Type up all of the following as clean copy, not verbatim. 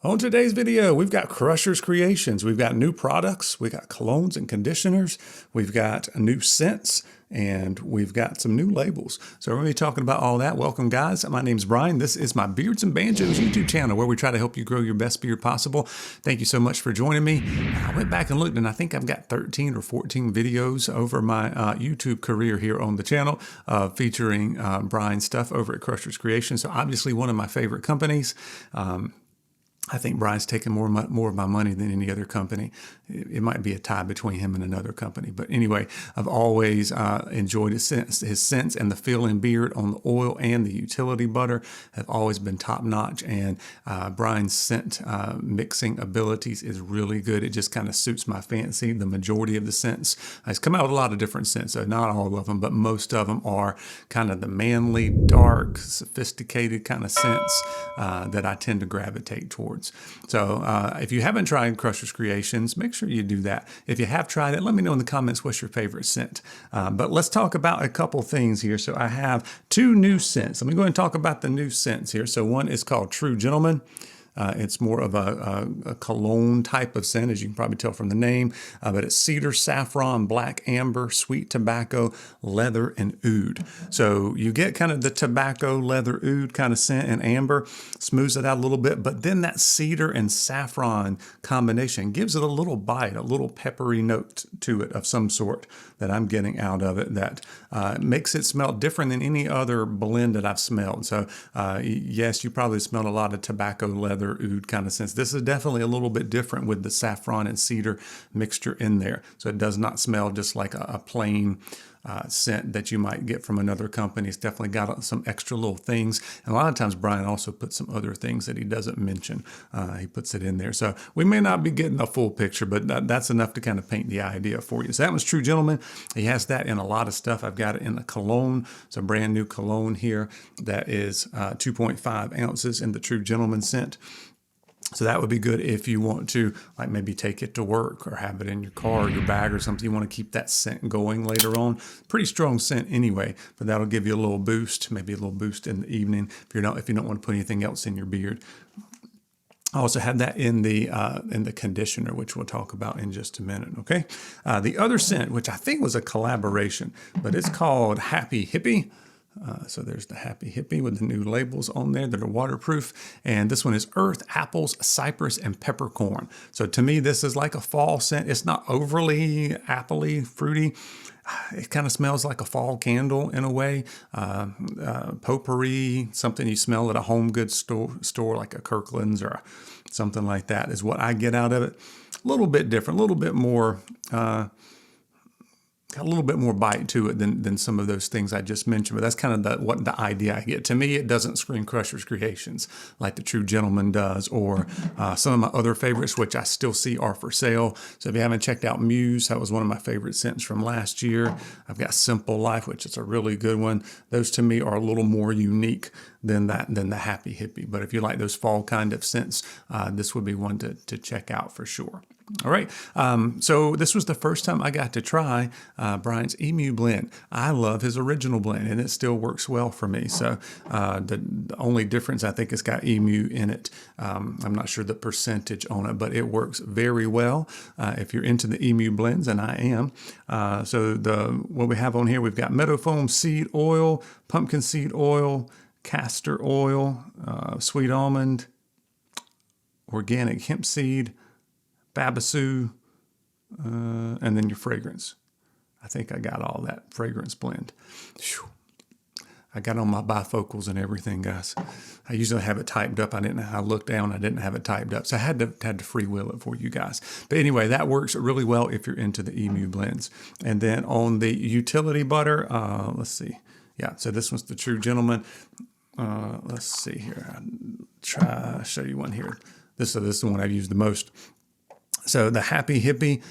On today's video, we've got Crusher's Creations. We've got new products. We got colognes and conditioners. We've got new scents, and we've got some new labels. So we're going to be talking about all that. Welcome, guys. My name's Brian. This is my Beards and Banjos YouTube channel where we try to help you grow your best beard possible. Thank you so much for joining me. I went back and looked, and I think I've got 13 or 14 videos over my YouTube career here on the channel featuring Brian's stuff over at Crusher's Creations. So obviously one of my favorite companies. I think Brian's taking more of my money than any other company. It might be a tie between him and another company. But anyway, I've always enjoyed his scents, and the fill-in beard on the oil and the utility butter have always been top-notch. And Brian's scent mixing abilities is really good. It just kind of suits my fancy. The majority of the scents, he's come out with a lot of different scents, so not all of them, but most of them are kind of the manly, dark, sophisticated kind of scents that I tend to gravitate towards. So if you haven't tried Crusher's Creations, make sure you do that. If you have tried it, let me know in the comments what's your favorite scent. But let's talk about a couple things here. So I have two new scents. Let me go ahead and talk about the new scents here. So one is called True Gentleman. It's more of a cologne type of scent, as you can probably tell from the name, but it's cedar, saffron, black amber, sweet tobacco, leather, and oud. So you get kind of the tobacco, leather, oud kind of scent, and amber smooths it out a little bit, but then that cedar and saffron combination gives it a little bite, a little peppery note to it of some sort that I'm getting out of it that makes it smell different than any other blend that I've smelled. So yes, you probably smelled a lot of tobacco, leather, oud kind of sense. This is definitely a little bit different with the saffron and cedar mixture in there. So it does not smell just like a plain scent that you might get from another company. It's definitely got some extra little things. And a lot of times Brian also puts some other things that he doesn't mention. He puts it in there. So we may not be getting a full picture, but that's enough to kind of paint the idea for you. So that one's True Gentleman. He has that in a lot of stuff. I've got it in a cologne. It's a brand new cologne here that is 2.5 ounces in the True Gentleman scent. So that would be good if you want to, like, maybe take it to work or have it in your car or your bag or something. You want to keep that scent going later on. Pretty strong scent anyway, but that'll give you a little boost, maybe a little boost in the evening if you don't want to put anything else in your beard. I also have that in the conditioner, which we'll talk about in just a minute, okay? The other scent, which I think was a collaboration, but it's called Happy Hippie. So there's the Happy Hippie with the new labels on there that are waterproof. And this one is earth, apples, cypress, and peppercorn. So to me, this is like a fall scent. It's not overly appley, fruity. It kind of smells like a fall candle in a way. Potpourri, something you smell at a home goods store like a Kirkland's or something like that is what I get out of it. A little bit different, a little bit more... got a little bit more bite to it than some of those things I just mentioned, but that's kind of what the idea I get. To me, it doesn't scream Crusher's Creations like the True Gentleman does, or some of my other favorites, which I still see are for sale. So if you haven't checked out Muse, that was one of my favorite scents from last year. I've got Simple Life, which is a really good one. Those to me are a little more unique than the Happy Hippie. But if you like those fall kind of scents, this would be one to check out for sure. All right, so this was the first time I got to try Brian's Emu blend. I love his original blend, and it still works well for me. So the only difference, I think, it's got Emu in it. I'm not sure the percentage on it, but it works very well if you're into the Emu blends, and I am. So what we have on here, we've got meadow foam seed oil, pumpkin seed oil, castor oil, sweet almond, organic hemp seed, Babassu, and then your fragrance. I think I got all that fragrance blend. Whew. I got on my bifocals and everything, guys. I usually have it typed up. I looked down, I didn't have it typed up. So I had to freewheel it for you guys. But anyway, that works really well if you're into the Emu blends. And then on the utility butter, let's see. Yeah, so this one's the True Gentleman. Let's see here. I'll show you one here. This is the one I've used the most. So the Happy Hippie,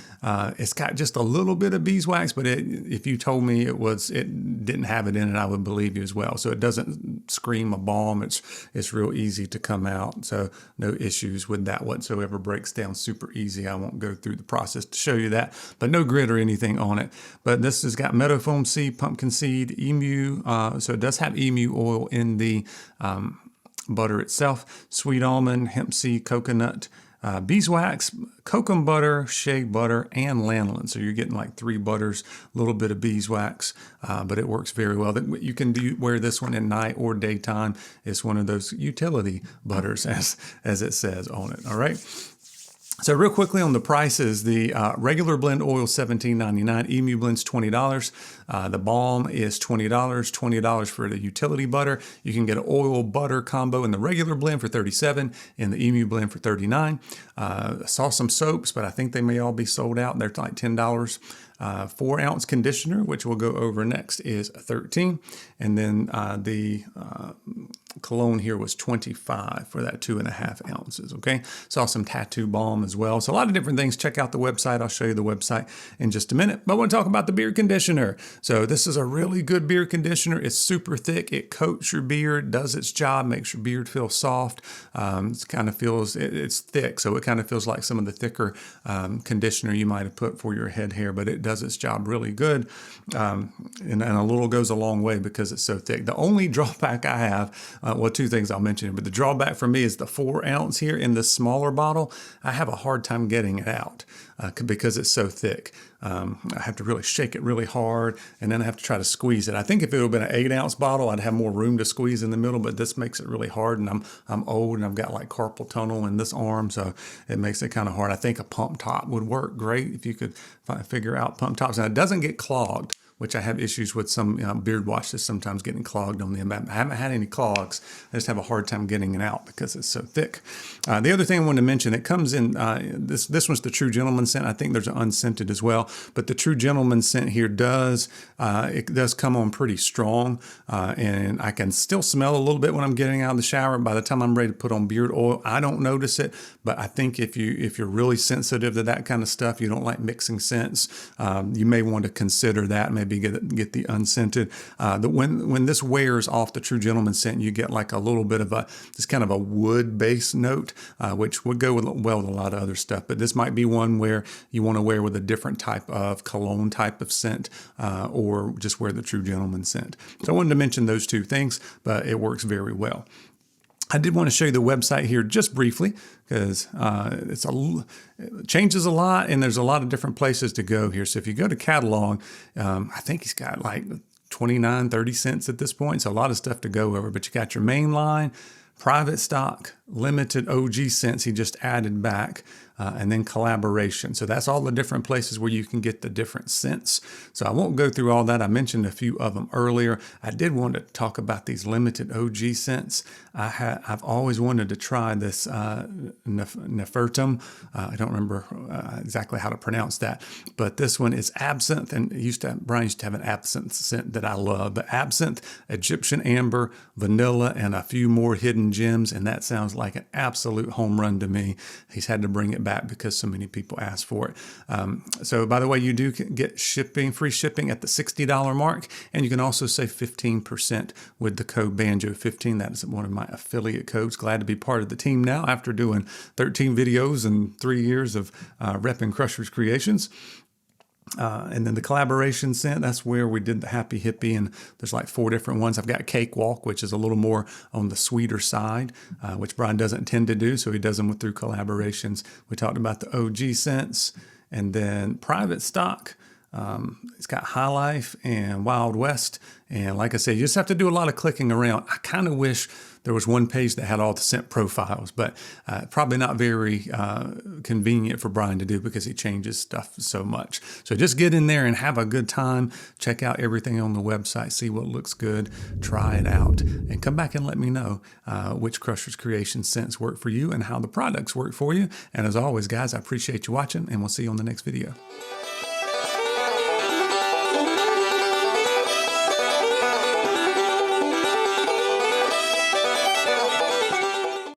it's got just a little bit of beeswax, but if you told me it didn't have it in it, I would believe you as well. So it doesn't scream a balm. It's real easy to come out. So no issues with that whatsoever. Breaks down super easy. I won't go through the process to show you that, but no grit or anything on it. But this has got meadow foam seed, pumpkin seed, emu. So it does have emu oil in the butter itself, sweet almond, hemp seed, coconut, beeswax, kokum butter, shea butter, and lanolin. So you're getting like 3 butters, a little bit of beeswax, but it works very well. You can wear this one at night or daytime. It's one of those utility butters, as it says on it. All right. So real quickly on the prices, the regular blend oil $17.99, Emu blend's $20. The balm is $20, $20 for the utility butter. You can get an oil butter combo in the regular blend for $37, in the Emu blend for $39. I saw some soaps, but I think they may all be sold out. They're like $10. 4-ounce conditioner, which we'll go over next, is $13, and then the cologne here was $25 for that 2.5 ounces. Okay, saw some tattoo balm as well. So a lot of different things. Check out the website. I'll show you the website in just a minute. But I want to talk about the beard conditioner. So this is a really good beard conditioner. It's super thick. It coats your beard, does its job, makes your beard feel soft. It kind of feels it's thick, so it kind of feels like some of the thicker conditioner you might have put for your head hair, but it does its job really good, and a little goes a long way because it's so thick. The only drawback I have, well, 2 things I'll mention, but the drawback for me is the 4 ounce here in this smaller bottle. I have a hard time getting it out because it's so thick. I have to really shake it really hard, and then I have to try to squeeze it. I think if it would have been an 8 ounce bottle, I'd have more room to squeeze in the middle, but this makes it really hard, and I'm old, and I've got like carpal tunnel in this arm, so it makes it kind of hard. I think a pump top would work great if you could figure out pump tops. And it doesn't get clogged, which I have issues with some beard washes sometimes getting clogged on them. I haven't had any clogs. I just have a hard time getting it out because it's so thick. The other thing I wanted to mention, it comes in, this one's the True Gentleman scent. I think there's an unscented as well, but the True Gentleman scent here does come on pretty strong, and I can still smell a little bit when I'm getting out of the shower. By the time I'm ready to put on beard oil, I don't notice it, but I think if you're really sensitive to that kind of stuff, you don't like mixing scents, you may want to consider that. Maybe get the unscented. When this wears off the True Gentleman scent, you get like a little bit of this kind of a wood-based note, which would go well with a lot of other stuff. But this might be one where you want to wear with a different type of cologne type of scent, or just wear the True Gentleman scent. So I wanted to mention those 2 things, but it works very well. I did want to show you the website here just briefly because it changes a lot, and there's a lot of different places to go here. So if you go to catalog, I think he's got like 29, 30 cents at this point. So a lot of stuff to go over, but you got your main line, private stock, limited OG scents he just added back, and then collaboration. So that's all the different places where you can get the different scents. So I won't go through all that. I mentioned a few of them earlier. I did want to talk about these limited OG scents. I've always wanted to try this Nefertum. I don't remember exactly how to pronounce that, but this one is absinthe, and Brian used to have an absinthe scent that I love. But absinthe, Egyptian amber, vanilla, and a few more hidden gems, and that sounds like an absolute home run to me. He's had to bring it back because so many people asked for it. So by the way, you do get free shipping at the $60 mark, and you can also save 15% with the code BANJO15. That is one of my affiliate codes. Glad to be part of the team now after doing 13 videos and 3 years of repping Crushers Creations. And then the collaboration scent, that's where we did the Happy Hippie, and there's like 4 different ones. I've got Cakewalk, which is a little more on the sweeter side, which Brian doesn't tend to do, so he does them through collaborations. We talked about the OG scents, and then private stock. It's got High Life and Wild West. And like I said, you just have to do a lot of clicking around. I kind of wish there was one page that had all the scent profiles, but probably not very convenient for Brian to do because he changes stuff so much. So just get in there and have a good time. Check out everything on the website, see what looks good, try it out, and come back and let me know which Crushers Creation scents work for you and how the products work for you. And as always, guys, I appreciate you watching, and we'll see you on the next video.